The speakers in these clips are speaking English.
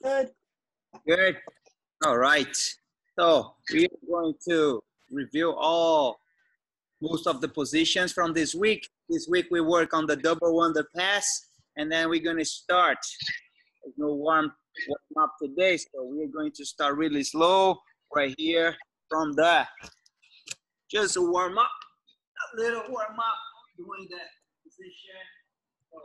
Good. Good. All right. So we are going to review most of the positions from this week. This week we work on the double wonder pass, and then we're going to start. There's no warm up today, so we're going to start really slow right here from the just a warm up, a little warm up, doing that position. So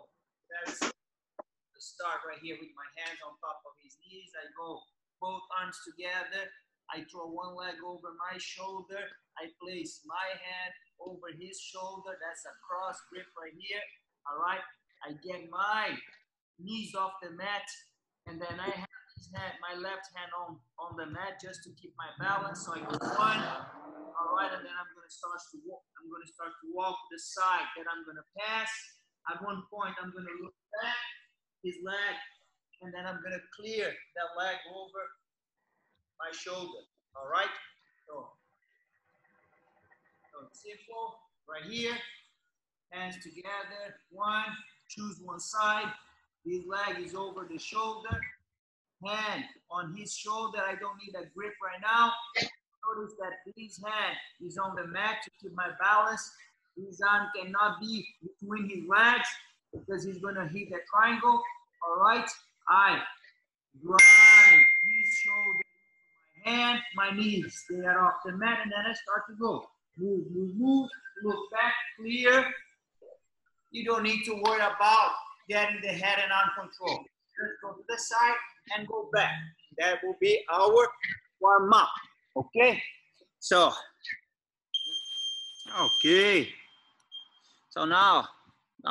that's the start right here with my hands on top of his knees. I go both arms together. I throw one leg over my shoulder. I place my hand over his shoulder. That's a cross grip right here. All right. I get my knees off the mat, and then I have his hand, my left hand on the mat just to keep my balance. So I go one. All right, and then I'm going to start to walk. I'm going to start to walk the side that I'm going to pass. At one point, I'm going to look back his leg, and then I'm going to clear that leg over my shoulder. All right, so it's simple right here. Hands together. One, choose one side. His leg is over the shoulder. Hand on his shoulder. I don't need a grip right now. Notice that his hand is on the mat to keep my balance. His arm cannot be between his legs because he's going to hit the triangle. All right. I grind his shoulder, my hand, my knees. They are off the mat, and then I start to go. Move, move, move. Look back, clear. You don't need to worry about getting the head and arm control. Just go to the side and go back. That will be our warm up. Okay. So, okay. So now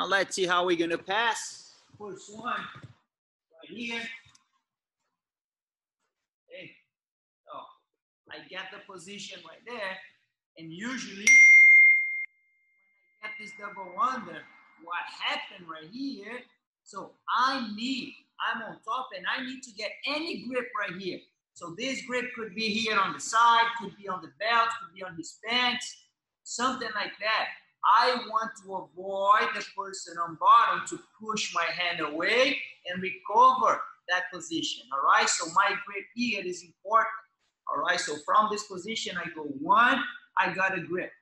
let's see how we're gonna pass. First one right here. Okay. So I get the position right there, and usually when I get this double wonder, what happened right here? So I'm on top, and I need to get any grip right here. So this grip could be here on the side, could be on the belt, could be on his pants, something like that. I want to avoid the person on bottom to push my hand away and recover that position, all right? So my grip here is important, all right? So from this position, I go one, I got a grip,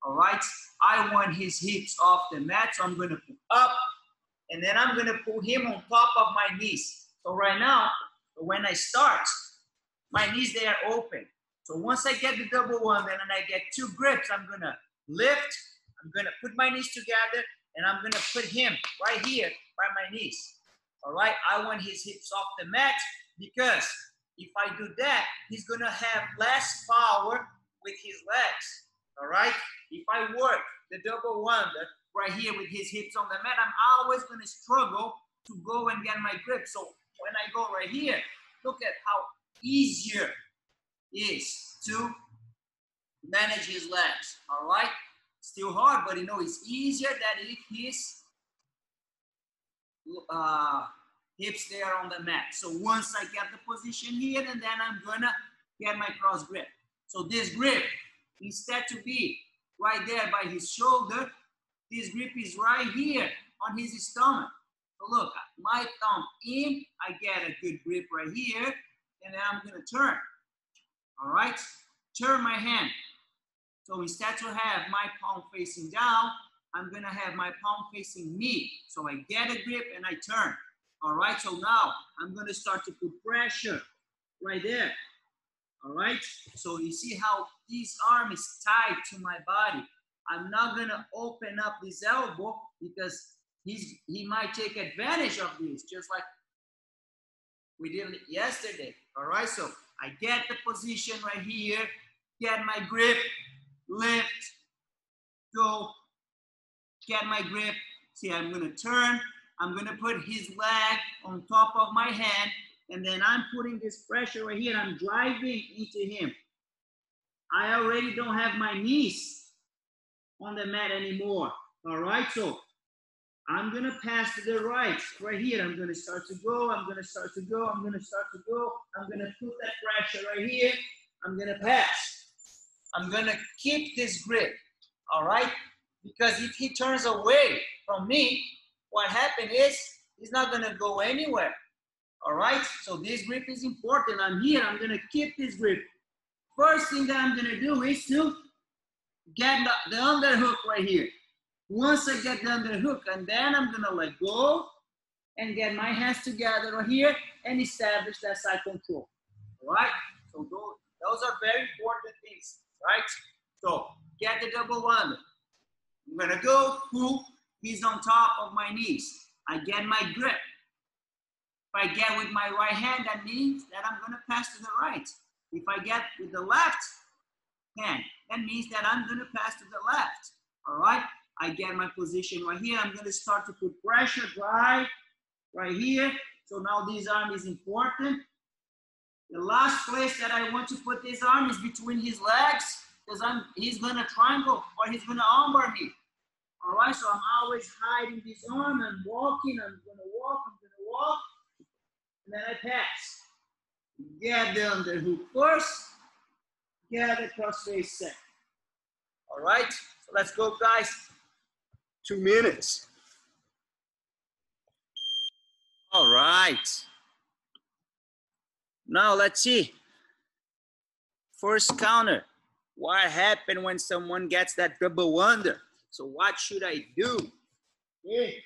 all right? I want his hips off the mat, so I'm gonna pull up, and then I'm gonna pull him on top of my knees. So right now, when I start, my knees, they are open. So once I get the double one, then I get two grips, I'm gonna lift, I'm gonna put my knees together, and I'm gonna put him right here by my knees. All right, I want his hips off the mat, because if I do that, he's gonna have less power with his legs. All right, if I work the double wonder right here with his hips on the mat, I'm always gonna struggle to go and get my grip. So when I go right here, look at how easier is to manage his legs. All right, still hard, but you know it's easier than if his hips there on the mat. So once I get the position here, and then I'm gonna get my cross grip. So this grip, instead to be right there by his shoulder, this grip is right here on his stomach. So look, my thumb in, I get a good grip right here, and then I'm gonna turn. All right, turn my hand. So instead to have my palm facing down, I'm gonna have my palm facing me. So I get a grip and I turn. All right, so now I'm gonna start to put pressure right there. All right, so you see how this arm is tied to my body. I'm not gonna open up this elbow because he might take advantage of this, just like we did yesterday. All right, so I get the position right here, get my grip, lift, go, get my grip. See, I'm gonna turn, I'm gonna put his leg on top of my hand, and then I'm putting this pressure right here, I'm driving into him. I already don't have my knees on the mat anymore, all right? So I'm gonna pass to the right here. I'm gonna start to go, I'm gonna start to go, I'm gonna start to go. I'm gonna put that pressure right here. I'm gonna pass. I'm gonna keep this grip, all right? Because if he turns away from me, what happened is he's not gonna go anywhere. All right, so this grip is important. I'm here, I'm gonna keep this grip. First thing that I'm gonna do is to get the underhook right here. Once I get the underhook, and then I'm gonna let go and get my hands together right here and establish that side control. All right, so those are very important things, right? So get the double under. I'm gonna go, pull, he's on top of my knees. I get my grip. If I get with my right hand, that means that I'm gonna pass to the right. If I get with the left hand, that means that I'm gonna pass to the left. All right, I get my position right here. I'm gonna start to put pressure, drive right here. So now this arm is important. The last place that I want to put this arm is between his legs, because he's gonna triangle or he's gonna armbar me. All right, so I'm always hiding this arm. I'm walking, I'm gonna walk, and then I pass. Get the underhook first, get the cross face second. All right, so let's go, guys. 2 minutes. All right. Now let's see. First counter. What happened when someone gets that double under? So what should I do? Okay.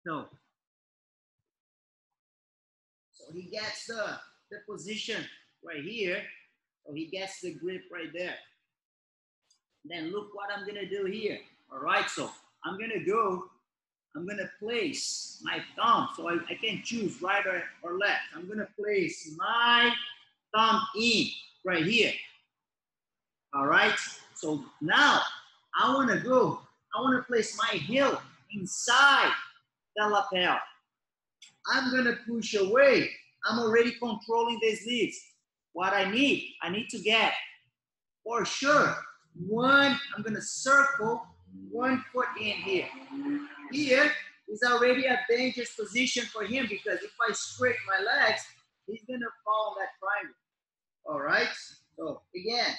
So he gets the position right here. So he gets the grip right there. Then look what I'm gonna do here. All right, so I'm gonna place my thumb. So I can choose right or left. I'm gonna place my thumb in right here. All right, so now I wanna place my heel inside the lapel. I'm gonna push away. I'm already controlling the sleeves. What I need to get, for sure, I'm gonna circle 1 foot in here. Here is already a dangerous position for him, because if I scrape my legs, he's gonna fall in that triangle. All right, so again,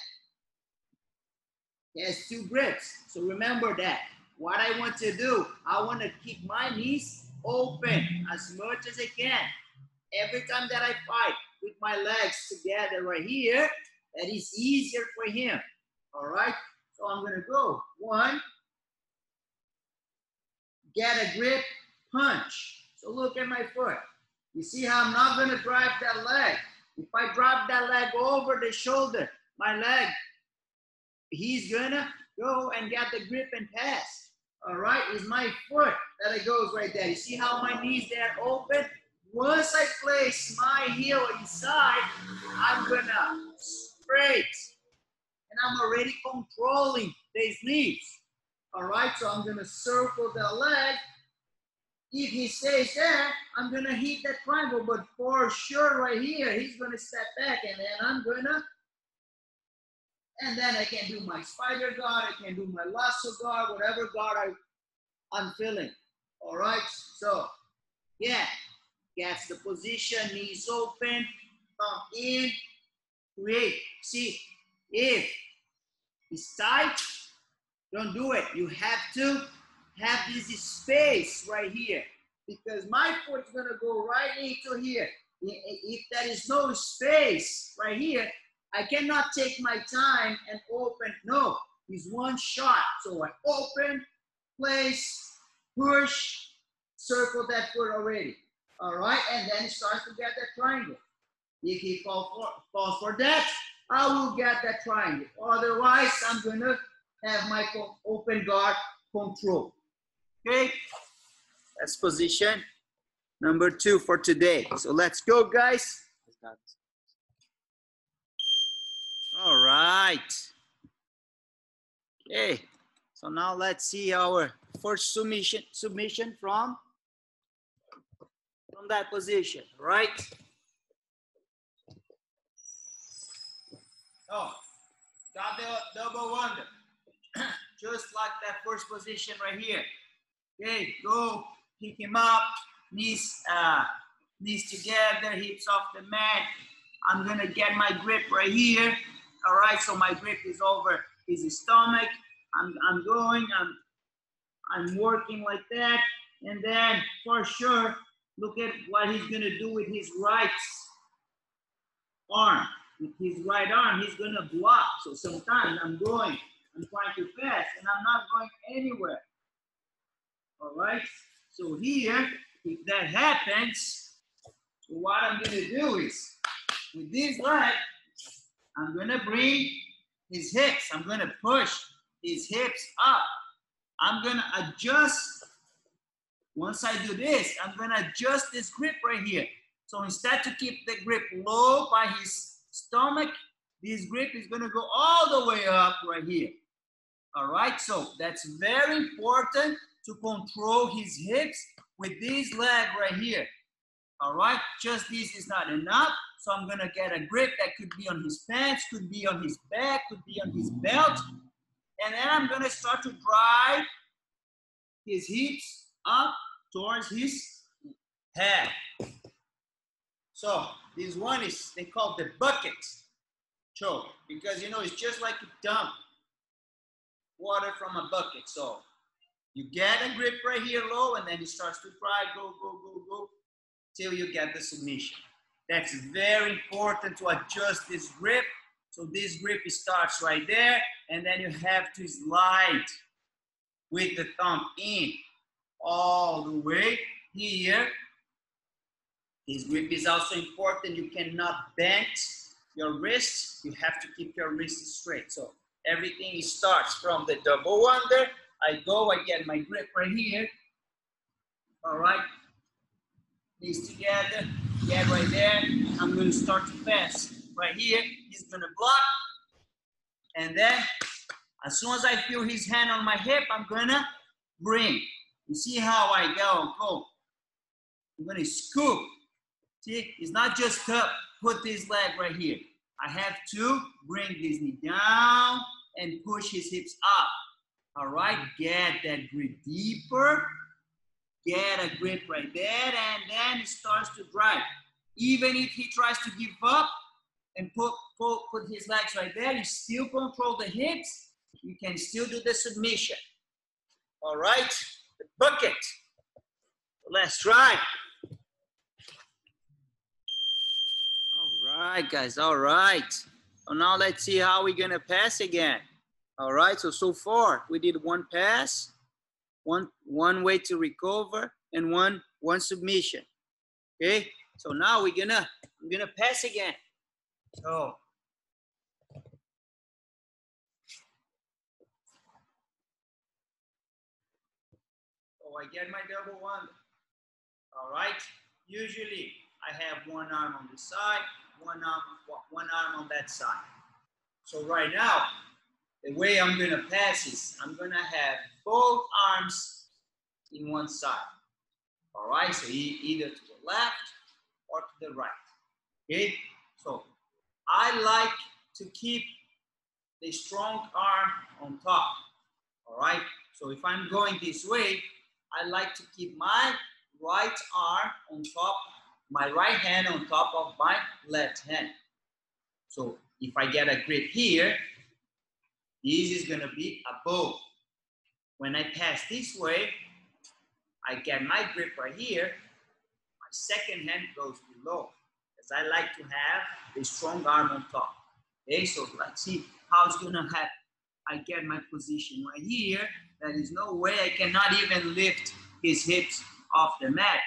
he has 2 grips. So remember that. What I want to do, I want to keep my knees open as much as I can. Every time that I fight with my legs together right here, that is easier for him. All right, so I'm gonna go 1, get a grip, punch. So look at my foot. You see how I'm not gonna drive that leg. If I drop that leg over the shoulder, my leg, he's gonna go and get the grip and pass. All right, it's my foot that it goes right there. You see how my knees there open? Once I place my heel inside, I'm gonna straight, and I'm already controlling these knees. All right, so I'm gonna circle the leg. If he stays there, I'm gonna hit that triangle, but for sure right here, he's gonna step back, and then I can do my spider guard, I can do my lasso guard, whatever guard I'm feeling. All right, so yeah, gets the position, knees open, thumb in, create. See, if it's tight, don't do it. You have to have this space right here, because my foot's gonna go right into here. If there is no space right here, I cannot take my time and open. No, it's one shot. So I open, place, push, circle that foot already. All right, and then it starts to get that triangle. If he falls for that, I will get that triangle. Otherwise, I'm gonna have my open guard control. Okay, that's position number 2 for today. So let's go, guys. All right. Okay, so now let's see our first submission from that position, right? Oh, got the double under. Just like that first position right here. Okay, go, pick him up, knees together, hips off the mat. I'm gonna get my grip right here. All right, so my grip is over his stomach. I'm working like that, and then for sure Look at what he's gonna do with his right arm. With his right arm, he's gonna block. So sometimes I'm trying to pass and I'm not going anywhere. All right, so here, if that happens, what I'm gonna do is, with this leg, I'm gonna bring his hips. I'm gonna push his hips up. I'm gonna adjust. Once I do this, I'm gonna adjust this grip right here. So instead to keep the grip low by his stomach, this grip is gonna go all the way up right here. All right, so that's very important to control his hips with this leg right here. All right, just this is not enough. So I'm gonna get a grip that could be on his pants, could be on his back, could be on his belt. And then I'm gonna start to drive his hips up towards his head. So this one is, they call the bucket choke, because you know, it's just like you dump water from a bucket. So you get a grip right here low, and then it starts to drive, go, till you get the submission. That's very important to adjust this grip. So this grip starts right there, and then you have to slide with the thumb in all the way here. This grip is also important. You cannot bend your wrists. You have to keep your wrists straight. So everything starts from the double under. I go, I get my grip right here. All right. These together, get right there. I'm going to start to pass right here. He's going to block. And then, as soon as I feel his hand on my hip, I'm going to bring. You see how I go. I'm going to scoop. See, it's not just to put this leg right here. I have to bring this knee down and push his hips up. All right, get that grip deeper. Get a grip right there, and then it starts to drive. Even if he tries to give up and put his legs right there, you still control the hips. You can still do the submission. All right, the bucket. Let's try. All right, guys, all right. So now let's see how we're gonna pass again. All right, so far we did one pass, one way to recover, and one submission. Okay, so now I'm gonna pass again. So I get my double under. All right, usually I have one arm on this side, one arm on that side. So right now, the way I'm gonna pass is I'm gonna have both arms in one side. All right, so either to the left or to the right. Okay, so I like to keep the strong arm on top. All right, so if I'm going this way, I like to keep my right arm on top, my right hand on top of my left hand. So if I get a grip here, this is gonna be above. When I pass this way, I get my grip right here. My second hand goes below, because I like to have a strong arm on top. Okay, so let's see how it's gonna happen. I get my position right here. There is no way I cannot even lift his hips off the mat.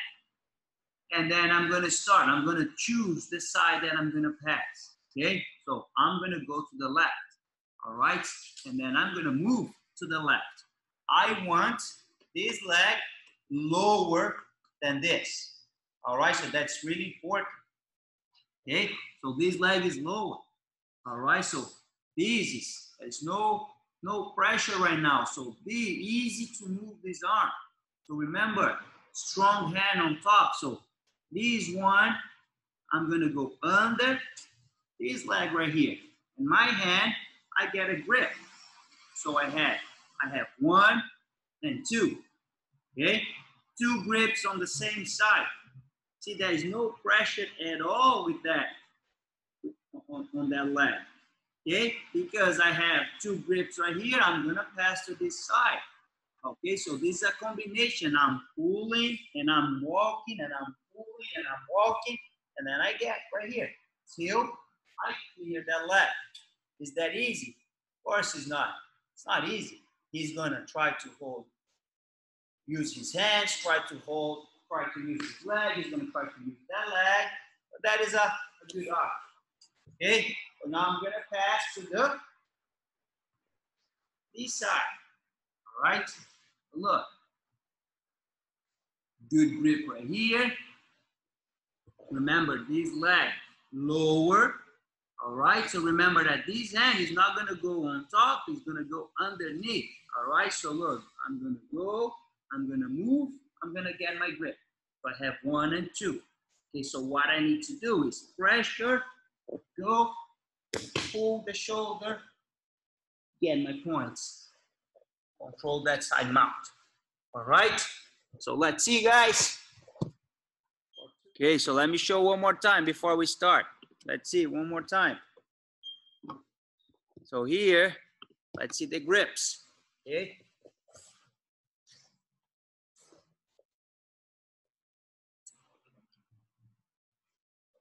And then I'm gonna start. I'm gonna choose the side that I'm gonna pass. Okay, so I'm gonna go to the left. All right, and then I'm gonna move to the left. I want this leg lower than this. All right, so that's really important. Okay, so this leg is lower. All right, so there's no pressure right now. So be easy to move this arm. So remember, strong hand on top. So this one, I'm gonna go under this leg right here. In my hand, I get a grip. So I have one and two. Okay, two grips on the same side. See, there is no pressure at all with that on that leg. Okay, because I have two grips right here, I'm gonna pass to this side. Okay, so this is a combination. I'm pulling and I'm walking and I'm slowly and I'm walking, and then I get right here till I clear that leg. Is that easy? Of course it's not. It's not easy. He's gonna try to hold, use his hands, try to hold, try to use his leg. He's gonna try to use that leg. But that is a good art. Okay, so now I'm gonna pass to this side. All right, look. Good grip right here. Remember, this leg lower. All right, so remember that this hand is not gonna go on top, it's gonna go underneath. All right, so look, I'm gonna go, I'm gonna move, I'm gonna get my grip. So I have 1 and 2. Okay, so what I need to do is pressure, go, pull the shoulder, get my points. Control that side mount. All right, so let's see, guys. Okay, so let me show one more time before we start. Let's see, one more time. So here, let's see the grips, okay?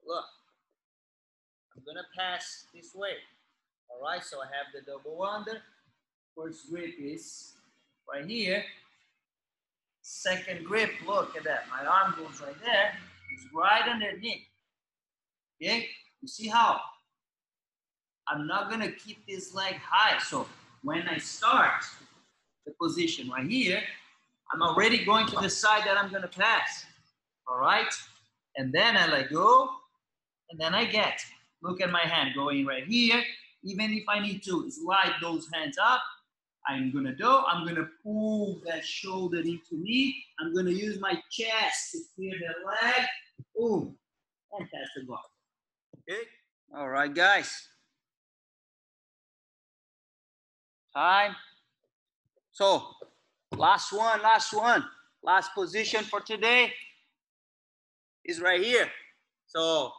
Look, I'm gonna pass this way. All right, so I have the double under. First grip is right here. Second grip, look at that. My arm goes right there. It's right underneath. Okay, you see how? I'm not gonna keep this leg high. So when I start the position right here, I'm already going to the side that I'm gonna pass. All right, and then I let go, and then I get. Look at my hand going right here. Even if I need to slide those hands up, I'm gonna pull that shoulder into me. I'm gonna use my chest to clear the leg. Boom, fantastic block. Okay. All right, guys. Time. So, last one. Last position for today is right here. So,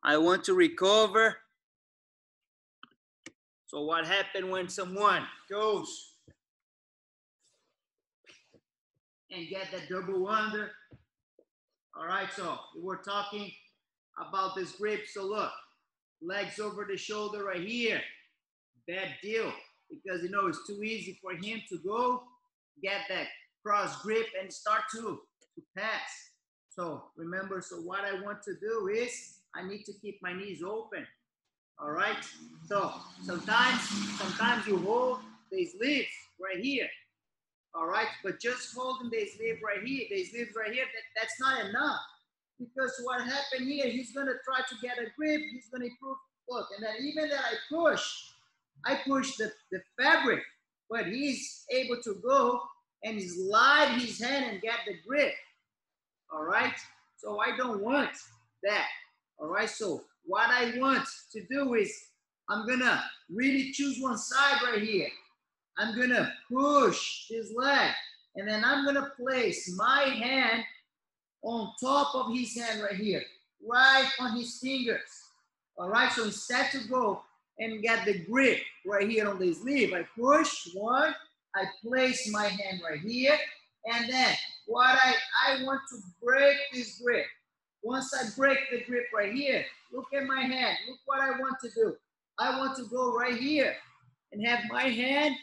I want to recover. So what happened when someone goes and get that double under? All right, so we're talking about this grip. So look, legs over the shoulder right here. Bad deal, because you know it's too easy for him to go get that cross grip and start to pass. So remember, so what I want to do is I need to keep my knees open. All right, so sometimes you hold the sleeves right here. All right, but just holding the sleeve right here, that's not enough. Because what happened here, he's gonna try to get a grip, he's gonna improve, look, and then even that I push the fabric, but he's able to go and slide his hand and get the grip. All right, so I don't want that. All right, so what I want to do is I'm gonna really choose one side right here. I'm gonna push his leg, and then I'm gonna place my hand on top of his hand right here, right on his fingers. All right, so instead to go and get the grip right here on the sleeve, I push one, I place my hand right here, and then what I want to break this grip. Once I break the grip right here, look at my hand. Look what I want to do. I want to go right here and have my hand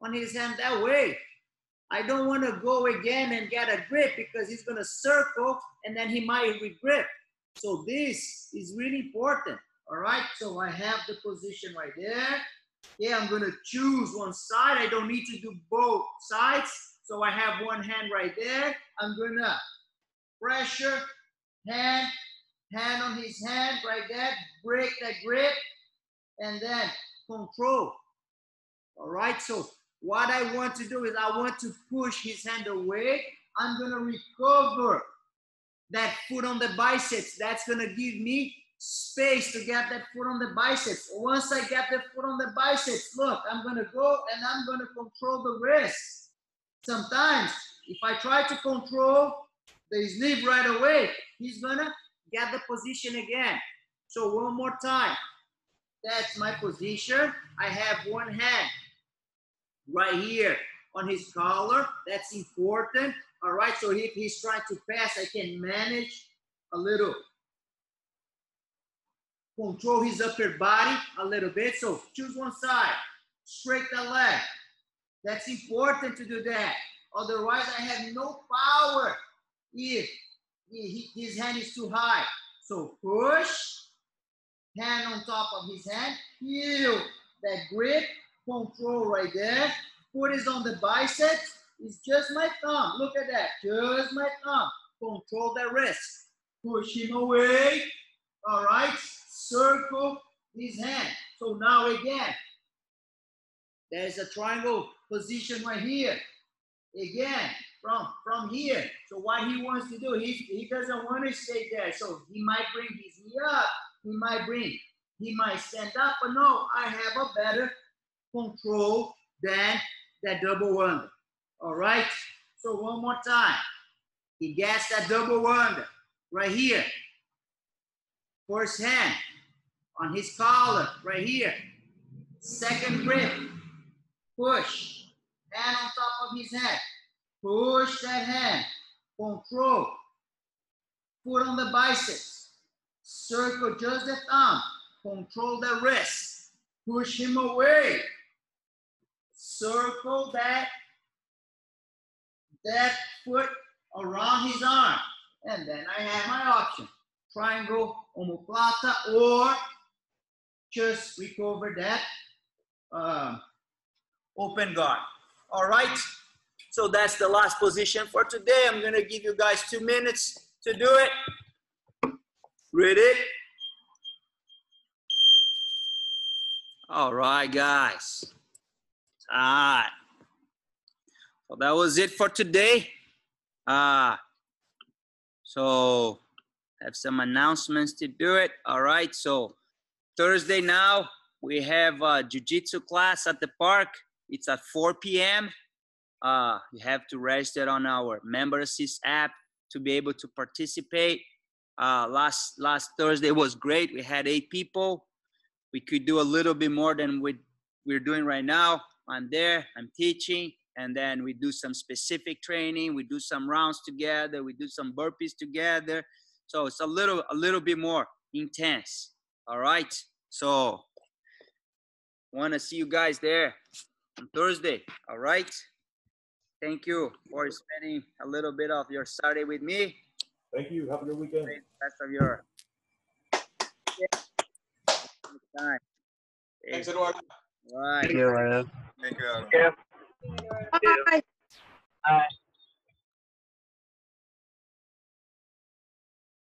on his hand that way. I don't want to go again and get a grip because he's going to circle and then he might re-grip. So this is really important. All right, so I have the position right there. Yeah, I'm going to choose one side. I don't need to do both sides. So I have one hand right there. I'm going to pressure, hand on his hand right there, break that grip, and then control. All right, so what I want to do is I want to push his hand away. I'm gonna recover that foot on the biceps. That's gonna give me space to get that foot on the biceps. Once I get the foot on the biceps, look, I'm gonna go and I'm gonna control the wrist. Sometimes, if I try to control the sleeve right away, he's gonna get the position again. So one more time. That's my position. I have one hand right here on his collar. That's important. All right, so if he's trying to pass, I can manage a little, control his upper body a little bit. So choose one side, straight the leg. That's important to do that. Otherwise, I have no power if his hand is too high. So push, hand on top of his hand, feel that grip, control right there. Foot is on the biceps. It's just my thumb. Look at that, just my thumb. Control the wrist. Push him away. All right, circle his hand. So now again, there's a triangle position right here. Again, from here. So what he wants to do, he doesn't want to stay there. So he might bring his knee up. He might stand up, but no, I have a better control than that double under. All right? So one more time. He gets that double under right here. First hand on his collar right here. Second grip. Push. Hand on top of his head. Push that hand. Control. Foot on the biceps. Circle just the thumb. Control the wrist. Push him away. Circle that foot around his arm. And then I have my option. Triangle, omoplata, or just recover that open guard. All right. So that's the last position for today. I'm going to give you guys 2 minutes to do it. Ready? All right, guys. All right. So that was it for today. So have some announcements to do it. All right. So Thursday now, we have a Jiu-Jitsu class at the park. It's at 4 p.m. You have to register on our Member Assist app to be able to participate. Last Thursday was great. We had 8 people. We could do a little bit more than we're doing right now. I'm there, I'm teaching, and then we do some specific training. We do some rounds together. We do some burpees together. So it's a little bit more intense. All right. So want to see you guys there on Thursday. All right. Thank you for spending a little bit of your Saturday with me. Thank you. Have a good weekend. Rest of your time. Thanks, Eduardo. All right. Thank you, Eduardo. Thank you. Bye. Bye.